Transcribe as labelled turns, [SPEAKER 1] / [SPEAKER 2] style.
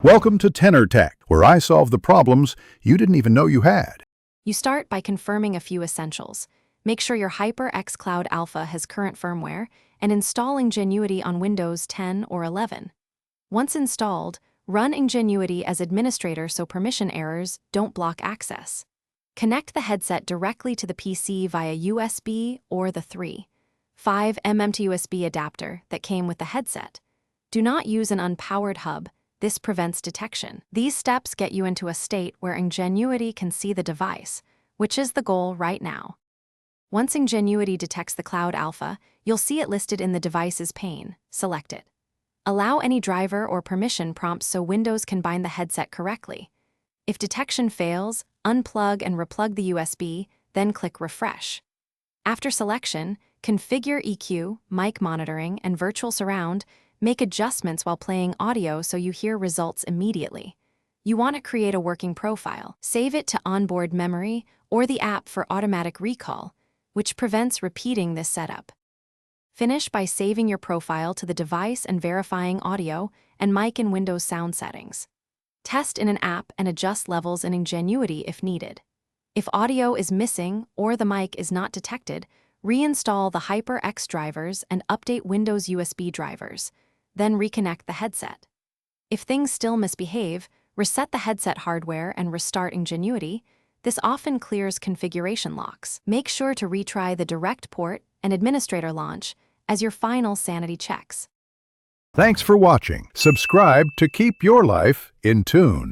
[SPEAKER 1] Welcome to Tenor Tech, where I solve the problems you didn't even know you had.
[SPEAKER 2] You start by confirming a few essentials. Make sure your HyperX Cloud Alpha has current firmware, and install Ngenuity on Windows 10 or 11. Once installed, run Ngenuity as administrator so permission errors don't block access. Connect the headset directly to the PC via USB or the 3.5mm to USB adapter that came with the headset. Do not use an unpowered hub. This prevents detection. These steps get you into a state where Ngenuity can see the device, which is the goal right now. Once Ngenuity detects the Cloud Alpha, you'll see it listed in the device's pane. Select it. Allow any driver or permission prompts so Windows can bind the headset correctly. If detection fails, unplug and replug the USB, then click Refresh. After selection, configure EQ, mic monitoring, and virtual surround. Make adjustments while playing audio so you hear results immediately. You want to create a working profile. Save it to onboard memory or the app for automatic recall, which prevents repeating this setup. Finish by saving your profile to the device and verifying audio and mic in Windows sound settings. Test in an app and adjust levels in Ngenuity if needed. If audio is missing or the mic is not detected, reinstall the HyperX drivers and update Windows USB drivers. Then reconnect the headset. If things still misbehave, reset the headset hardware and restart Ngenuity. This often clears configuration locks. Make sure to retry the direct port and administrator launch as your final sanity checks.
[SPEAKER 1] Thanks for watching. Subscribe to keep your life in tune.